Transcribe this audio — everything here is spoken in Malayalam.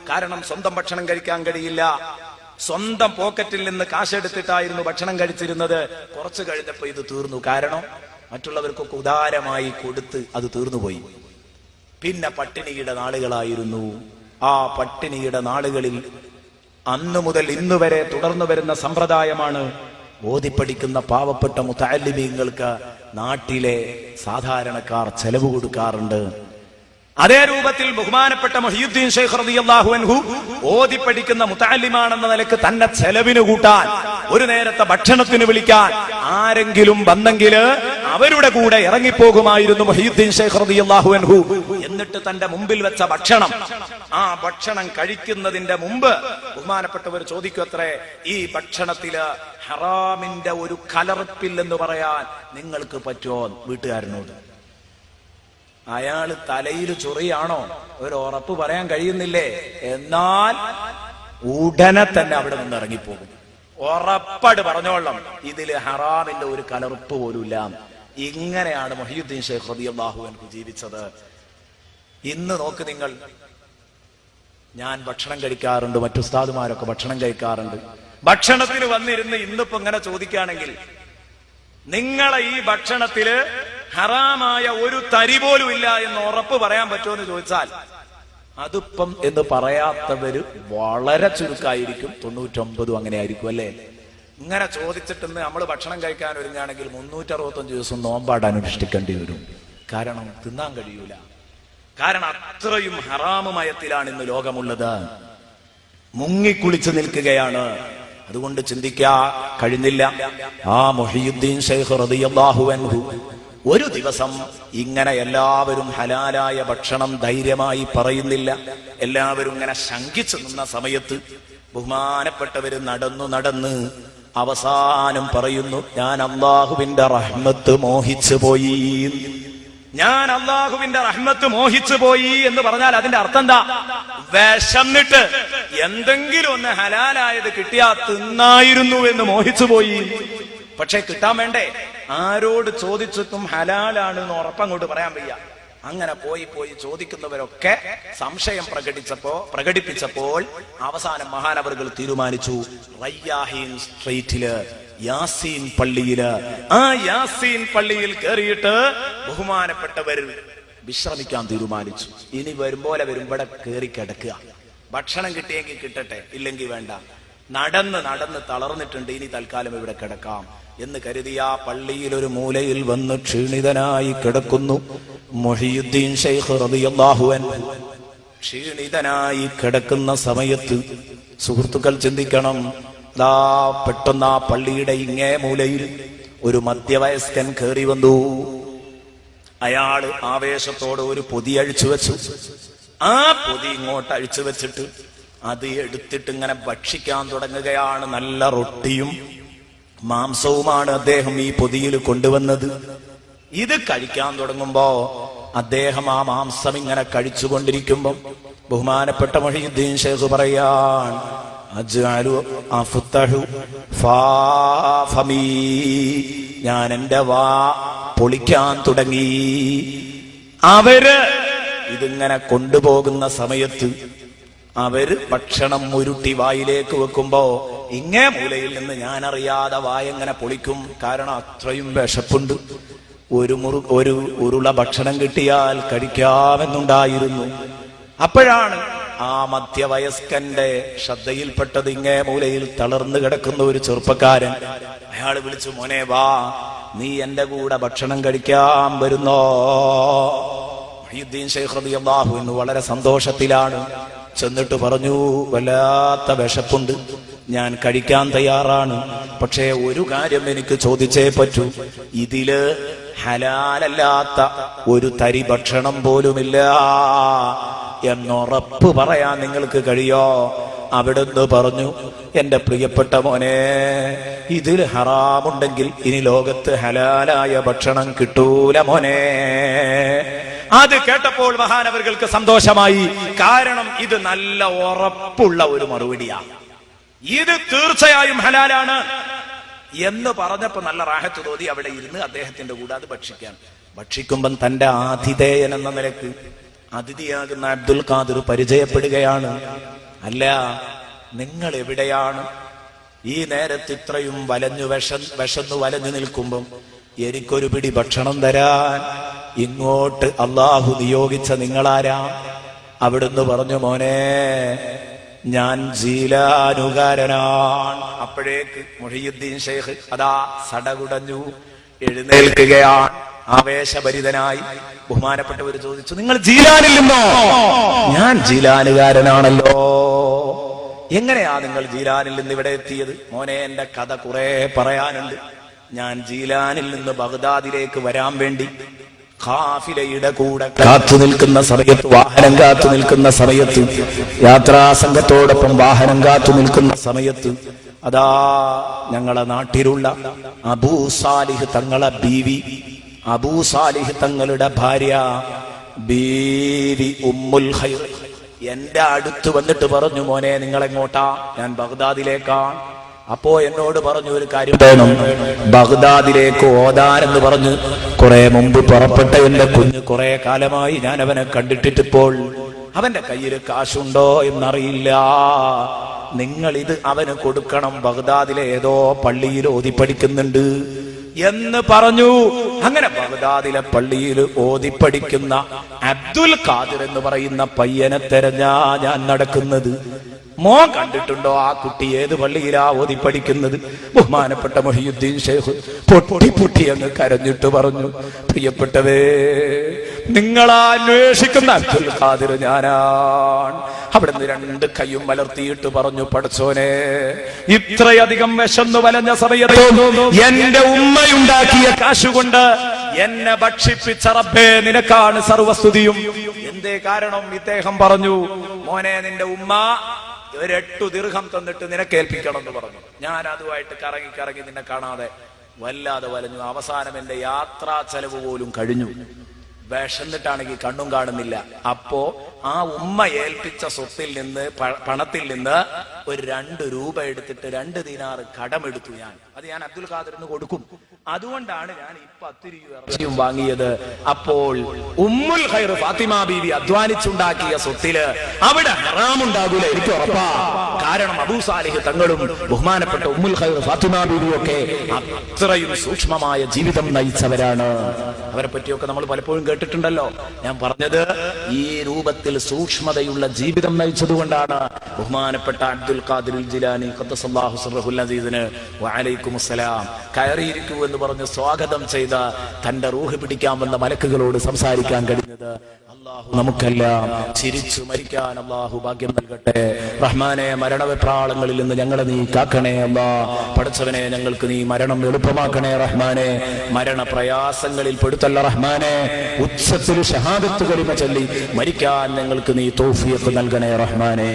കാരണം സ്വന്തം ഭക്ഷണം കഴിക്കാൻ കഴിയില്ല. സ്വന്തം പോക്കറ്റിൽ നിന്ന് കാശെടുത്തിട്ടായിരുന്നു ഭക്ഷണം കഴിച്ചിരുന്നത്. കുറച്ചു കഴിഞ്ഞപ്പോ ഇത് തീർന്നു. കാരണം മറ്റുള്ളവർക്കൊക്കെ ഉദാരമായി കൊടുത്ത് അത് തീർന്നുപോയി. പിന്നെ പട്ടിണിയുടെ നാളുകളായിരുന്നു. ആ പട്ടിണിയുടെ നാളുകളിൽ അന്നു മുതൽ ഇന്നു വരെ തുടർന്നു വരുന്ന സമ്പ്രദായമാണ്, ഓതിപ്പടിക്കുന്ന പാവപ്പെട്ട മുതഅല്ലിമീങ്ങൾക്ക് നാട്ടിലെ സാധാരണക്കാർ ചെലവ് കൊടുക്കാറുണ്ട്. അതേ രൂപത്തിൽ ബഹുമാനപ്പെട്ട മുഹ്യിദ്ദീൻ ശൈഖ് റളിയല്ലാഹു അൻഹു ഓതിപ്പടിക്കുന്ന മുതഅല്ലിമാണെന്ന നിലക്ക് തന്നെ ചെലവിന് കൂട്ടാൻ, ഒരു നേരത്തെ ഭക്ഷണത്തിന് വിളിക്കാൻ ആരെങ്കിലും വന്നെങ്കിൽ അവരുടെ കൂടെ ഇറങ്ങിപ്പോകുമായിരുന്നു മുഹ്യിദ്ദീൻ ശൈഖ് റളിയല്ലാഹു അൻഹു. എന്നിട്ട് തന്റെ മുമ്പിൽ വെച്ച ഭക്ഷണം, ആ ഭക്ഷണം കഴിക്കുന്നതിന്റെ മുമ്പ് ബഹുമാനപ്പെട്ടവർ ചോദിക്കത്രേ, ഈ ഭക്ഷണത്തില് ഹറാമിന്റെ ഒരു കലർപ്പില്ലെന്ന് പറയാൻ നിങ്ങൾക്ക് പറ്റുമോ വീട്ടുകാരനോട്? അയാള് തലയിൽ ചൊറിയാണോ ഒരു ഉറപ്പ് പറയാൻ കഴിയുന്നില്ലേ? എന്നാൽ ഉടനെ തന്നെ അവിടെ നിന്ന് ഇറങ്ങിപ്പോകും. ഉറപ്പാട് പറഞ്ഞോളാം, ഇതില് ഹറാമിന്റെ ഒരു കലർപ്പ് പോലുമില്ല. ഇങ്ങനെയാണ് മുഹ്യിദ്ദീൻ ശൈഖ് റളിയല്ലാഹു അൻഹു ജീവിച്ചത്. ഇന്ന് നോക്ക് നിങ്ങൾ, ഞാൻ ഭക്ഷണം കഴിക്കാറുണ്ട്, മറ്റു ഉസ്താദുമാരൊക്കെ ഭക്ഷണം കഴിക്കാറുണ്ട്. ഭക്ഷണത്തിന് വന്നിരുന്ന് ഇന്നിപ്പോ ഇങ്ങനെ ചോദിക്കുകയാണെങ്കിൽ, നിങ്ങളെ ഈ ഭക്ഷണത്തില് ഹറാമായ ഒരു തരി പോലും ഇല്ല എന്ന് ഉറപ്പ് പറയാൻ പറ്റുമോ എന്ന് ചോദിച്ചാൽ, അതിപ്പം എന്ന് പറയാത്തവര് വളരെ ചുരുക്കമായിരിക്കും. 99 അങ്ങനെ ആയിരിക്കും അല്ലേ? ഇങ്ങനെ ചോദിച്ചിട്ടെന്ന് നമ്മൾ ഭക്ഷണം കഴിക്കാൻ ഒരുങ്ങുകയാണെങ്കിൽ 365 ദിവസം നോമ്പാട് അനുഷ്ഠിക്കേണ്ടി വരും. കാരണം തിന്നാൻ കഴിയൂല. കാരണം അത്രയും ഹറാമ് മയത്തിലാണ് ഇന്ന് ലോകമുള്ളത്. മുങ്ങിക്കുളിച്ച് നിൽക്കുകയാണ്. അതുകൊണ്ട് ചിന്തിക്കാ കഴിഞ്ഞില്ല. ആ മുഹ്യിദ്ദീൻ ശൈഖ് റളിയല്ലാഹു അൻഹു ഒരു ദിവസം ഇങ്ങനെ എല്ലാവരും ഹലാലായ ഭക്ഷണം ധൈര്യമായി പറയുന്നില്ല, എല്ലാവരും ഇങ്ങനെ ശങ്കിച്ചു നിന്ന സമയത്ത് ബഹുമാനപ്പെട്ടവര് നടന്ന് അവസാനം പറയുന്നു, ഞാൻ അല്ലാഹുവിന്റെ റഹ്മത്ത് മോഹിച്ചു പോയി. ഞാൻ അല്ലാഹുവിന്റെ റഹ്മത്ത് മോഹിച്ചു പോയി എന്ന് പറഞ്ഞാൽ അതിന്റെ അർത്ഥം എന്താ? വിശന്നിട്ട് എന്തെങ്കിലും ഒന്ന് ഹലാലായത് കിട്ടിയാ തിന്നായിരുന്നു എന്ന് മോഹിച്ചു പോയി. പക്ഷെ കിട്ടാൻ വേണ്ടേ? ആരോട് ചോദിച്ചിട്ടും ഹലാലാണ് എന്ന് ഉറപ്പങ്ങോട്ട് പറയാൻ വയ്യ. അങ്ങനെ പോയി ചോദിക്കുന്നവരൊക്കെ സംശയം പ്രകടിപ്പിച്ചപ്പോൾ അവസാനം മഹാനവറുകൾ തീരുമാനിച്ചു, റയ്യാഹീൻ സ്ട്രീറ്റില് യാസീൻ പള്ളിയില്, ആ യാസീൻ പള്ളിയിൽ കയറിയിട്ട് ബഹുമാനപ്പെട്ടവർ വിശ്രമിക്കാൻ തീരുമാനിച്ചു. ഇനി വരുമ്പോലെ വരുമ്പോടെ കയറി കിടക്കുക. ഭക്ഷണം കിട്ടിയെങ്കിൽ കിട്ടട്ടെ, ഇല്ലെങ്കിൽ വേണ്ട. നടന്ന് തളർന്നിട്ടുണ്ട്, ഇനി തൽക്കാലം ഇവിടെ കിടക്കാം എന്ന് കരുതിയ പള്ളിയിൽ ഒരു മൂലയിൽ വന്ന് ക്ഷീണിതനായി കിടക്കുന്നു മുഹ്യിദ്ദീൻ ശൈഖ് റളിയല്ലാഹു അൻഹു. ക്ഷീണിതനായി കിടക്കുന്ന സമയത്ത് സുഹൃത്തുക്കൾ ചിന്തിക്കണം, ദാ പെട്ടെന്ന് ആ പള്ളിയുടെ ഇങ്ങേ മൂലയിൽ ഒരു മധ്യവയസ്കൻ കയറി വന്നു. അയാള് ആവേശത്തോടെ ഒരു പൊതി അഴിച്ചു വെച്ചു. ആ പൊതി ഇങ്ങോട്ട് അഴിച്ചു വെച്ചിട്ട് അത് എടുത്തിട്ട് ഇങ്ങനെ ഭക്ഷിക്കാൻ തുടങ്ങുകയാണ്. നല്ല റൊട്ടിയും മാംസവുമാണ് അദ്ദേഹം ഈ പൊതിയിൽ കൊണ്ടുവന്നത്. ഇത് കഴിക്കാൻ തുടങ്ങുമ്പോ അദ്ദേഹം ആ മാംസം ഇങ്ങനെ കഴിച്ചുകൊണ്ടിരിക്കുമ്പോ ബഹുമാനപ്പെട്ട മുഹ്യിദ്ദീൻ ശൈഖ് പറയാൻ, ഞാൻ എന്റെ വാ പൊളിക്കാൻ തുടങ്ങി. അവര് ഇതിങ്ങനെ കൊണ്ടുപോകുന്ന സമയത്ത് അവര് ഭക്ഷണം ഉരുട്ടി വായിലേക്ക് വെക്കുമ്പോ ഇങ്ങേ മൂലയിൽ നിന്ന് ഞാൻ അറിയാതെ വായെങ്ങനെ പൊളിക്കും. കാരണം അത്രയും വിശപ്പുണ്ട്. ഒരു ഉരുള ഭക്ഷണം കിട്ടിയാൽ കഴിക്കാമെന്നുണ്ടായിരുന്നു. അപ്പോഴാണ് ആ മധ്യവയസ്കന്റെ ശ്രദ്ധയിൽപ്പെട്ടത് ഇങ്ങേ മൂലയിൽ തളർന്നു കിടക്കുന്ന ഒരു ചെറുപ്പക്കാരൻ. അയാൾ വിളിച്ചു, മോനെ വാ, നീ എന്റെ കൂടെ ഭക്ഷണം കഴിക്കാൻ വരുന്നോ? മുഹ്യിദ്ദീൻ ശൈഖ് റളിയല്ലാഹു അൻഹു വളരെ സന്തോഷത്തിലാണ്. ചെന്നിട്ട് പറഞ്ഞു, വല്ലാത്ത വിശപ്പുണ്ട്, ഞാൻ കഴിക്കാൻ തയ്യാറാണ്. പക്ഷേ ഒരു കാര്യം എനിക്ക് ചോദിച്ചേ പറ്റൂ, ഇതില് ഹലാലല്ലാത്ത ഒരു തരി ഭക്ഷണം പോലുമില്ല എന്നുറപ്പ് പറയാൻ നിങ്ങൾക്ക് കഴിയോ? അവിടുന്ന് പറഞ്ഞു, എന്റെ പ്രിയപ്പെട്ട മോനെ, ഇതിൽ ഹറാമുണ്ടെങ്കിൽ ഇനി ലോകത്ത് ഹലാലായ ഭക്ഷണം കിട്ടൂല മോനെ. അത് കേട്ടപ്പോൾ മഹാനവറുകൾക്ക് സന്തോഷമായി. കാരണം ഇത് നല്ല ഉറപ്പുള്ള ഒരു മറുപടിയാണ്. ഇത് തീർച്ചയായും ഹലാലാണ് എന്ന് പറഞ്ഞപ്പോ നല്ല റാഹത്ത് തോന്നി. അവിടെ ഇരുന്ന് അദ്ദേഹത്തിന്റെ കൂടെ അത് ഭക്ഷിക്കാൻ. ഭക്ഷിക്കുമ്പം തന്റെ ആതിഥേയൻ എന്ന നിലക്ക് അതിഥിയാകുന്ന അബ്ദുൽ ഖാദിർ പരിചയപ്പെടുകയാണ്. അല്ല, നിങ്ങൾ എവിടെയാണ്? ഈ നേരത്ത് ഇത്രയും വിശന്നു വലഞ്ഞു നിൽക്കുമ്പം എനിക്കൊരു പിടി ഭക്ഷണം തരാൻ ഇങ്ങോട്ട് അള്ളാഹു നിയോഗിച്ച നിങ്ങളാരാ? അവിടുന്ന് പറഞ്ഞു, മോനെ ഞാൻ ജീലാനുകാരനാണ്. അപ്പോഴേക്ക് മുഹിയുദ്ദീൻ ഷെയ്ഖ് അതാ സടകുടഞ്ഞു എഴുന്നേൽക്കുകയാണ്. ആവേശഭരിതനായി ബഹുമാനപ്പെട്ടവർ ചോദിച്ചു, നിങ്ങൾ ജീലാനിൽ നിന്നോ? ഞാൻ ജീലാനുകാരനാണല്ലോ. എങ്ങനെയാ നിങ്ങൾ ജീലാനിൽ നിന്ന് ഇവിടെ എത്തിയത്? മോനെ, എന്റെ കഥ കുറെ പറയാനുണ്ട്. ഞാൻ ജീലാനിൽ നിന്ന് ബഗ്ദാദിലേക്ക് വരാൻ വേണ്ടി ഖാഫിലയുടെ കൂടെ കാത്തു നിൽക്കുന്ന സമയത്ത്, വാഹനം കാത്തു നിൽക്കുന്ന സമയത്ത്, യാത്രാ സംഘത്തോടൊപ്പം വാഹനം കാത്തു നിൽക്കുന്ന സമയത്ത് അതാ ഞങ്ങളെ നാട്ടിലുള്ള അബൂ സാലിഹ് തങ്ങളെ ബീവി, അബൂ സാലിഹ് തങ്ങളുടെ ഭാര്യ ബീവി ഉമ്മുൽ ഖൈർ എന്റെ അടുത്ത് വന്നിട്ട് പറഞ്ഞു, മോനെ നിങ്ങളെങ്ങോട്ടാ? ഞാൻ ബഗ്ദാദിലേക്കാണ്. അപ്പോ എന്നോട് പറഞ്ഞു, ഒരു കാര്യം വേണം, ബഗ്ദാദിലേക്ക് ഓതാനെന്ന് പറഞ്ഞ് കുറെ മുമ്പ് പുറപ്പെട്ട എന്റെ കുഞ്ഞ് കുറെ കാലമായി ഞാൻ അവനെ കണ്ടിട്ടിപ്പോൾ അവന്റെ കയ്യിൽ കാശുണ്ടോ എന്നറിയില്ല. നിങ്ങൾ ഇത് അവന് കൊടുക്കണം. ബഗ്ദാദിലെ ഏതോ പള്ളിയിൽ ഓതിപ്പടിക്കുന്നുണ്ട് എന്ന് പറഞ്ഞു. അങ്ങനെ ബഗ്ദാദിലെ പള്ളിയിൽ ഓതിപ്പടിക്കുന്ന അബ്ദുൽ ഖാദിർ എന്ന് പറയുന്ന പയ്യനെ തെരഞ്ഞാ ഞാൻ നടക്കുന്നത്. മോൻ കണ്ടിട്ടുണ്ടോ ആ കുട്ടി ഏത് പള്ളിയിലാ ഓതിപ്പടിക്കുന്നത്? ബഹുമാനപ്പെട്ട മുഹിയുദ്ദീൻ ഷെയ്ഖ് പൊട്ടി അങ്ങ് കരഞ്ഞിട്ട് പറഞ്ഞു, പ്രിയപ്പെട്ടവേ, നിങ്ങളാ അന്വേഷിക്കുന്ന അബ്ദുൽ ഖാദിർ ഞാനാണ്. അവിടുന്ന് രണ്ട് കൈയും മലർത്തിയിട്ട് പറഞ്ഞു, പടച്ചോനെ, ഇത്രയധികം വിശന്നു വലഞ്ഞ സമയത്ത് എന്റെ ഉമ്മയുണ്ടാക്കിയ കാശുകൊണ്ട് എന്നെ ഭക്ഷിപ്പിച്ച റബ്ബേ, നിനക്കാണ് സർവസ്തുതിയും. എന്തേ കാരണം? ഇദ്ദേഹം പറഞ്ഞു, മോനെ, നിന്റെ ഉമ്മ 8 ദിർഹം തന്നിട്ട് നിനക്ക് ഏൽപ്പിക്കണം എന്ന് പറഞ്ഞു. ഞാൻ അതുമായിട്ട് കറങ്ങി നിന്നെ കാണാതെ വല്ലാതെ വലഞ്ഞു. അവസാനം എന്റെ യാത്രാ ചെലവ് പോലും കഴിഞ്ഞു. വിശന്നിട്ടാണെങ്കിൽ കണ്ണും കാണുന്നില്ല. അപ്പോ ആ ഉമ്മ ഏൽപ്പിച്ച സ്വത്തിൽ നിന്ന്, പണത്തിൽ നിന്ന് ഒരു 2 രൂപ എടുത്തിട്ട് 2 ദിനാർ കടമെടുത്തു. അത് ഞാൻ അബ്ദുൽ ഖാദിറിന് കൊടുക്കും. അതുകൊണ്ടാണ് ഞാൻ ഇപ്പൊ 10 രൂപ ഇറച്ചിയും വാങ്ങിയത്. അപ്പോൾ ഉമ്മുൽ ഖൈർ ഫാത്തിമ ബീവി അധ്വാനിച്ചുണ്ടാക്കിയ സ്വത്തില് അവിടെ ഹറാമുണ്ടാകൂല, എനിക്ക് ഉറപ്പാ. കാരണം അബൂ സാലിഹ് തങ്ങളും ബഹുമാനപ്പെട്ട ഉമ്മുൽ ഖൈർ ഫാത്തിമ ബീവിയും ഒക്കെ അത്രയും സൂക്ഷ്മമായ ജീവിതം നയിച്ചവരാണ്. അവരെ പറ്റിയൊക്കെ നമ്മൾ പലപ്പോഴും കേട്ടിട്ടുണ്ടല്ലോ. ഞാൻ പറഞ്ഞത് ഈ രൂപത്തിൽ സൂക്ഷ്മതയുള്ള ജീവിതം നയിച്ചതുകൊണ്ടാണ് ബഹുമാനപ്പെട്ട അബ്ദുൽ ഖാദിർ ജിലാനി ഖദ്ദസല്ലാഹു സിർറഹുൽ അസീസിന് വഅലൈക്കും അസ്സലാം കയറിയിരിക്കൂ എന്ന് പറഞ്ഞ് സ്വാഗതം ചെയ്ത തന്റെ റൂഹ് പിടിക്കാമെന്ന മലക്കുകളോട് സംസാരിക്കാൻ കഴിഞ്ഞത് അല്ലാഹു നമുക്കെല്ലാം ചിരിച്ചു മരിക്കാൻ അല്ലാഹു ഭാഗ്യം നൽകട്ടെ. റഹ്മാനെ, മരണവെപ്രാളങ്ങളിൽ നിന്ന് ഞങ്ങളെ നീ കാക്കണേ അല്ലാ. പടച്ചവനെ, ഞങ്ങൾക്ക് നീ മരണം എളുപ്പമാക്കണേ റഹ്മാനെ. മരണപ്രയാസങ്ങളിൽ പെടുത്തല്ല റഹ്മാനെ. ഉച്ചത്തിൽ ഷഹാദത്ത് കലിമ ചൊല്ലി മരിക്കാൻ ഞങ്ങൾക്ക് നീ തൗഫീഖ് നൽകണേ റഹ്മാനെ.